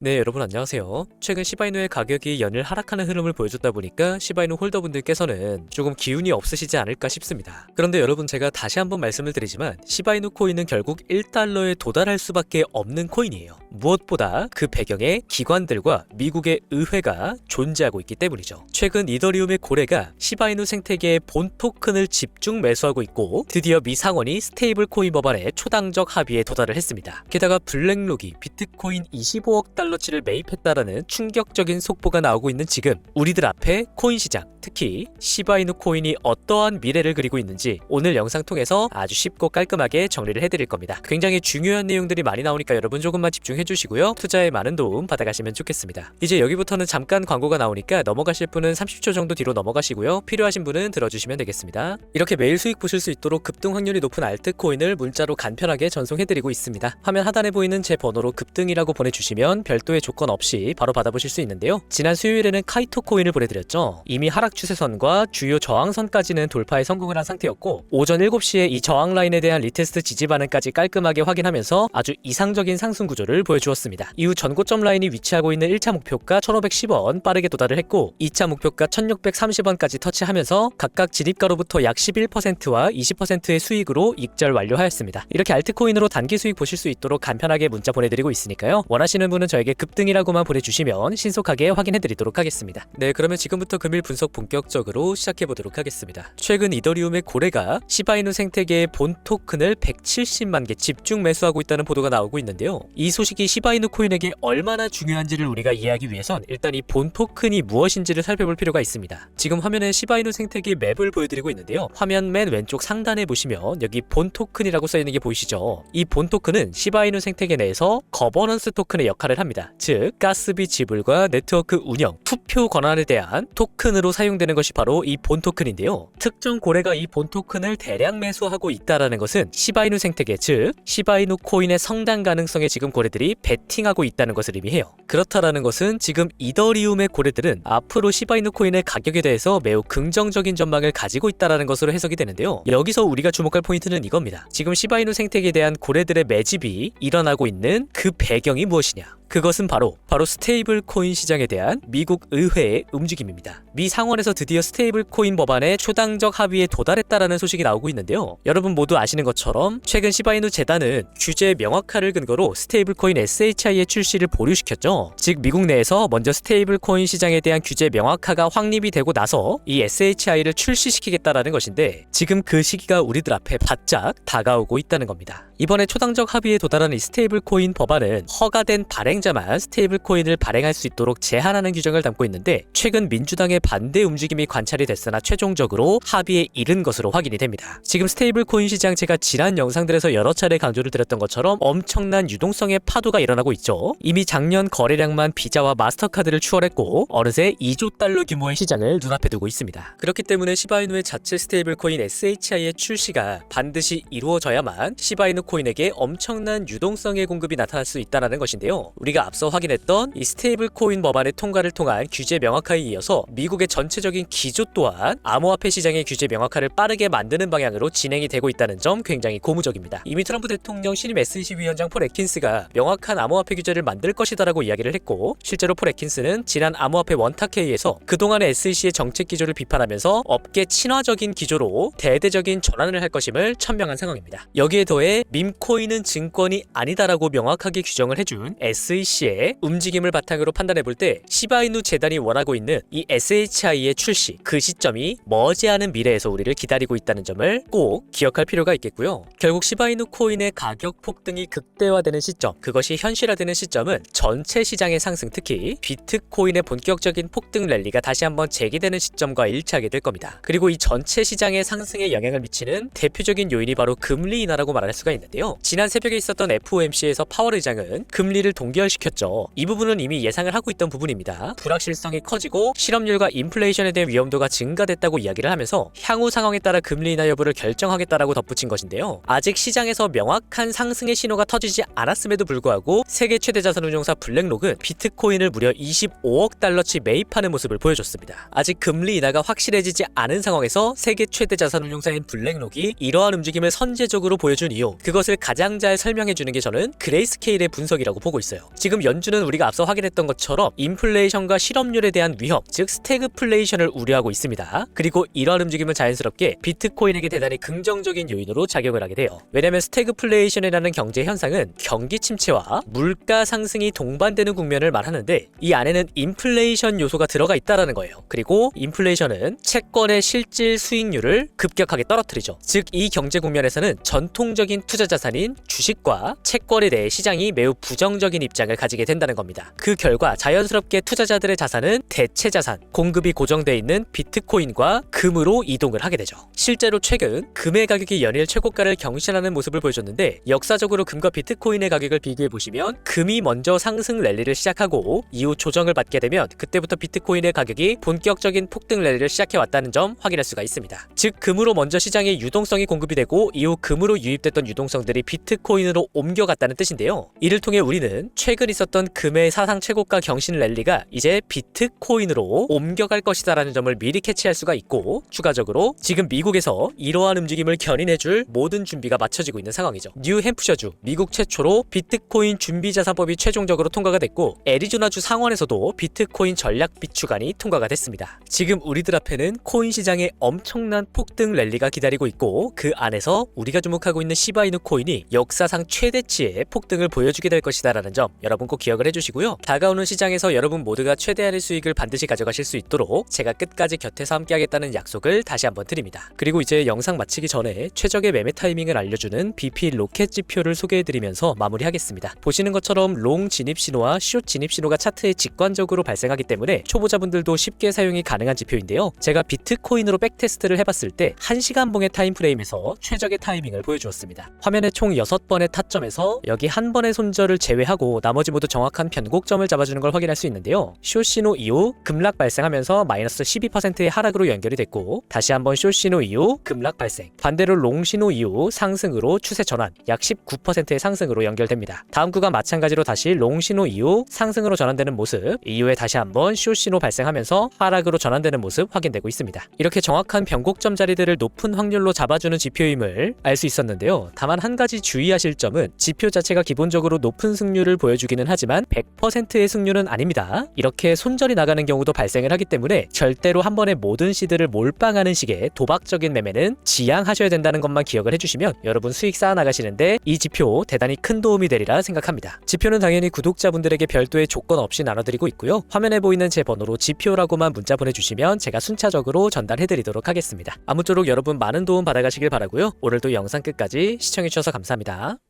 네, 여러분 안녕하세요. 최근 시바이누의 가격이 연일 하락하는 흐름을 보여줬다 보니까 시바이누 홀더분들께서는 조금 기운이 없으시지 않을까 싶습니다. 그런데 여러분, 제가 다시 한번 말씀을 드리지만 시바이누 코인은 결국 1달러에 도달할 수밖에 없는 코인이에요. 무엇보다 그 배경에 기관들과 미국의 의회가 존재하고 있기 때문이죠. 최근 이더리움의 고래가 시바이누 생태계의 본 토큰을 집중 매수하고 있고, 드디어 미 상원이 스테이블 코인 법안에 초당적 합의에 도달을 했습니다. 게다가 블랙록이 비트코인 25억 달러치를 매입했다라는 충격적인 속보가 나오고 있는 지금, 우리들 앞에 코인 시장, 특히 시바이누 코인이 어떠한 미래를 그리고 있는지 오늘 영상 통해서 아주 쉽고 깔끔하게 정리를 해드릴 겁니다. 굉장히 중요한 내용들이 많이 나오니까 여러분 조금만 집중해 주시고요. 투자에 많은 도움 받아가시면 좋겠습니다. 이제 여기부터는 잠깐 광고가 나오니까 넘어가실 분은 30초 정도 뒤로 넘어가시고요. 필요하신 분은 들어주시면 되겠습니다. 이렇게 매일 수익 보실 수 있도록 급등 확률이 높은 알트코인을 문자로 간편하게 전송해드리고 있습니다. 화면 하단에 보이는 제 번호로 급등이라고 보내주시면 별도의 조건 없이 바로 받아보실 수 있는데요. 지난 수요일에는 카이토 코인을 보내드렸죠. 이미 하락 추세선과 주요 저항선까지는 돌파에 성공을 한 상태였고, 오전 7시에 이 저항 라인에 대한 리테스트 지지 반응까지 깔끔하게 확인하면서 아주 이상적인 상승 구조를 보여주었습니다. 이후 전고점 라인이 위치하고 있는 1차 목표가 1510원 빠르게 도달을 했고, 2차 목표가 1630원까지 터치하면서 각각 진입가로부터 약 11%와 20%의 수익으로 익절 완료하였습니다. 이렇게 알트코인으로 단기 수익 보실 수 있도록 간편하게 문자 보내드리고 있으니까요. 원하시는 분은 저에게 급등이라고만 보내주시면 신속하게 확인해드리도록 하겠습니다. 네, 그러면 지금부터 금일 분석 본격적으로 시작해보도록 하겠습니다. 최근 이더리움의 고래가 시바이누 생태계의 본 토큰을 170만 개 집중 매수하고 있다는 보도가 나오고 있는데요. 이 소식이 시바이누 코인에게 얼마나 중요한지를 우리가 이해하기 위해선 일단 이 본 토큰이 무엇인지를 살펴볼 필요가 있습니다. 지금 화면에 시바이누 생태계 맵을 보여드리고 있는데요. 화면 맨 왼쪽 상단에 보시면 여기 본 토큰이라고 써있는 게 보이시죠? 이 본 토큰은 시바이누 생태계 내에서 거버넌스 토큰의 역할을 합니다. 즉, 가스비 지불과 네트워크 운영, 투표 권한에 대한 토큰으로 사용되는 것이 바로 이 본 토큰인데요. 특정 고래가 이 본 토큰을 대량 매수하고 있다라는 것은 시바이누 생태계, 즉 시바이누 코인의 성장 가능성에 지금 고래들이 베팅하고 있다는 것을 의미해요. 그렇다라는 것은 지금 이더리움의 고래들은 앞으로 시바이누 코인의 가격에 대해서 매우 긍정적인 전망을 가지고 있다라는 것으로 해석이 되는데요. 여기서 우리가 주목할 포인트는 이겁니다. 지금 시바이누 생태계에 대한 고래들의 매집이 일어나고 있는 그 배경이 무엇이냐? 그것은 바로 스테이블 코인 시장에 대한 미국 의회의 움직임입니다. 미 상원에서 드디어 스테이블 코인 법안에 초당적 합의에 도달했다라는 소식이 나오고 있는데요. 여러분 모두 아시는 것처럼 최근 시바이누 재단은 규제 명확화를 근거로 스테이블 코인 SHI의 출시를 보류시켰죠. 즉, 미국 내에서 먼저 스테이블 코인 시장에 대한 규제 명확화가 확립이 되고 나서 이 SHI를 출시시키겠다라는 것인데, 지금 그 시기가 우리들 앞에 바짝 다가오고 있다는 겁니다. 이번에 초당적 합의에 도달한 이 스테이블 코인 법안은 허가된 발행자만 스테이블 코인을 발행할 수 있도록 제한하는 규정을 담고 있는데, 최근 민주당의 반대 움직임이 관찰이 됐으나 최종적으로 합의에 이른 것으로 확인이 됩니다. 지금 스테이블 코인 시장, 제가 지난 영상들에서 여러 차례 강조를 드렸던 것처럼 엄청난 유동성의 파도가 일어나고 있죠. 이미 작년 거래량만 비자와 마스터카드를 추월했고 어느새 2조 달러 규모의 시장을 눈앞에 두고 있습니다. 그렇기 때문에 시바이누의 자체 스테이블 코인 SHI의 출시가 반드시 이루어져야만 시바이누 코인에게 엄청난 유동성의 공급이 나타날 수 있다는 것인데요. 우리가 앞서 확인했던 이 스테이블 코인 법안의 통과를 통한 규제 명확화에 이어서 미국의 전체적인 기조 또한 암호화폐 시장의 규제 명확화를 빠르게 만드는 방향으로 진행이 되고 있다는 점 굉장히 고무적입니다. 이미 트럼프 대통령 신임 SEC 위원장 폴 애킨스가 명확한 암호화폐 규제를 만들 것이다라고 이야기를 했고, 실제로 폴 애킨스는 지난 암호화폐 원탁회의에서 그동안의 SEC의 정책 기조를 비판하면서 업계 친화적인 기조로 대대적인 전환을 할 것임을 천명한 상황입니다. 여기에 더해 밈코인은 증권이 아니다라고 명확하게 규정을 해준 SEC의 움직임을 바탕으로 판단해볼 때 시바이누 재단이 원하고 있는 이 SHI의 출시, 그 시점이 머지않은 미래에서 우리를 기다리고 있다는 점을 꼭 기억할 필요가 있겠고요. 결국 시바이누 코인의 가격 폭등이 극대화되는 시점, 그것이 현실화되는 시점은 전체 시장의 상승, 특히 비트코인의 본격적인 폭등 랠리가 다시 한번 재개되는 시점과 일치하게 될 겁니다. 그리고 이 전체 시장의 상승에 영향을 미치는 대표적인 요인이 바로 금리 인하라고 말할 수가 있는데요. 지난 새벽에 있었던 FOMC에서 파월 의장은 금리를 동결시켰죠. 이 부분은 이미 예상을 하고 있던 부분입니다. 불확실성이 커지고 실업률과 인플레이션에 대한 위험도가 증가됐다고 이야기를 하면서 향후 상황에 따라 금리 인하 여부를 결정하겠다라고 덧붙인 것인데요. 아직 시장에서 명확한 상승의 신호가 터지지 않았음에도 불구하고 세계 최대 자산운용사 블랙록은 비트코인을 무려 25억 달러치 매입하는 모습을 보여줬습니다. 아직 금리 인하가 확실해지지 않은 상황에서 세계 최대 자산운용사인 블랙록이 이러한 움직임을 선제적으로 보여준 이유, 그것을 가장 잘 설명해주는 게 저는 그레이스케일의 분석이라고 보고 있어요. 지금 연준은 우리가 앞서 확인했던 것처럼 인플레이션과 실업률에 대한 위협, 즉 스태그플레이션을 우려하고 있습니다. 그리고 이러한 움직임은 자연스럽게 비트코인에게 대단히 긍정적인 요인으로 작용을 하게 돼요. 왜냐면 스태그플레이션이라는 경제 현상은 경기 침체와 물가 상승이 동반되는 국면을 말하는데 이 안에는 인플레이션 요소가 들어가 있다라는 거예요. 그리고 인플레이션은 채권의 실질 수익률을 급격하게 떨어뜨리죠. 즉 이 경제 국면에서는 전통적인 투자 자산인 주식과 채권에 대해 시장이 매우 부정적인 입장을 가지게 된다는 겁니다. 그 결과 자연스럽게 투자자들의 자산은 대체 자산, 공급이 고정되어 있는 비트코인과 금으로 이동을 하게 되죠. 실제로 최근 금의 가격이 연일 최고가를 경신하는 모습을 보여줬는데 역사적으로 금과 비트코인의 가격을 비교해 보시면 금이 먼저 상승 랠리를 시작하고 이후 조정을 받게 되면 그때부터 비트코인의 가격이 본격적인 폭등 랠리를 시작해 왔다는 점 확인할 수가 있습니다. 즉 금으로 먼저 시장에 유동성이 공급이 되고 이후 금으로 유입됐던 유동성들이 비트코인으로 옮겨갔다는 뜻인데요. 이를 통해 우리는 최근 있었던 금의 사상 최고가 경신 랠리가 이제 비트코인으로 옮겨갈 것이다라는 점을 미리 캐치할 수가 있고 추가적으로 지금 미국에서 이러한 움직임을 견인해줄 모든 준비가 마쳐지고 있는 상황이죠. 뉴햄프셔주 미국 최초로 비트코인 준비자산법이 최종적으로 통과가 됐고 애리조나주 상원에서도 비트코인 전략 비축안이 통과가 됐습니다. 지금 우리들 앞에는 코인 시장에 엄청난 폭등 랠리가 기다리고 있고 그 안에서 우리가 주목하고 있는 시바이누 코인이 역사상 최대치의 폭등을 보여주게 될 것이다 라는 점 여러분 꼭 기억을 해주시고요. 다가오는 시장에서 여러분 모두가 최대한의 수익을 반드시 가져가실 수 있도록 제가 끝까지 곁에서 함께하겠다는 약속을 다시 한번 드립니다. 그리고 이제 영상 마치기 전에 최적의 매매 타이밍을 알려주는 BP 로켓 지표를 소개해드리면서 마무리하겠습니다. 보시는 것처럼 롱 진입 신호와 숏 진입 신호가 차트에 직관적으로 발생하기 때문에 초보자분들도 쉽게 사용이 가능한 지표인데요. 제가 비트코인으로 백테스트를 해봤을 때 1시간 봉의 타임프레임에서 최적의 타이밍을 보여주었습니다. 화면에 총 6번의 타점에서 여기 한 번의 손절을 제외하고 나머지 모두 정확한 변곡점을 잡아주는 걸 확인할 수 있는데요. 숏 신호 이후 급락 발생하면서 마이너스 12%의 하락으로 연결이 됐고 다시 한번 숏 신호 이후 급락 발생, 반대로 롱 신호 이후 상승으로 추세 전환, 약 19%의 상승으로 연결됩니다. 다음 구간 마찬가지로 다시 롱 신호 이후 상승으로 전환되는 모습, 이후에 다시 한번 숏 신호 발생하면서 하락으로 전환되는 모습 확인되고 있습니다. 이렇게 정확한 변곡점 자리들을 높은 확률로 잡아주는 지표임을 알 수 있었는데요. 다만 한 가지 주의하실 점은 지표 자체가 기본적으로 높은 승률을 보여주기는 하지만 100%의 승률은 아닙니다. 이렇게 손절이 나가는 경우도 발생을 하기 때문에 절대로 한 번에 모든 시드를 몰빵하는 식의 도박적인 매매는 지양하셔야 된다는 것만 기억을 해주시면 여러분 수익 쌓아 나가시는데 이 지표 대단히 큰 도움이 되리라 생각합니다. 지표는 당연히 구독자분들에게 별도의 조건 없이 나눠드리고 있고요. 화면에 보이는 제 번호로 지표라고만 문자 보내주시면 제가 순차적으로 전달해드리도록 하겠습니다. 아무쪼록 여러분 많은 도움 받아가시길 바라고요. 오늘도 영상 끝까지 시청해주셔서 감사합니다.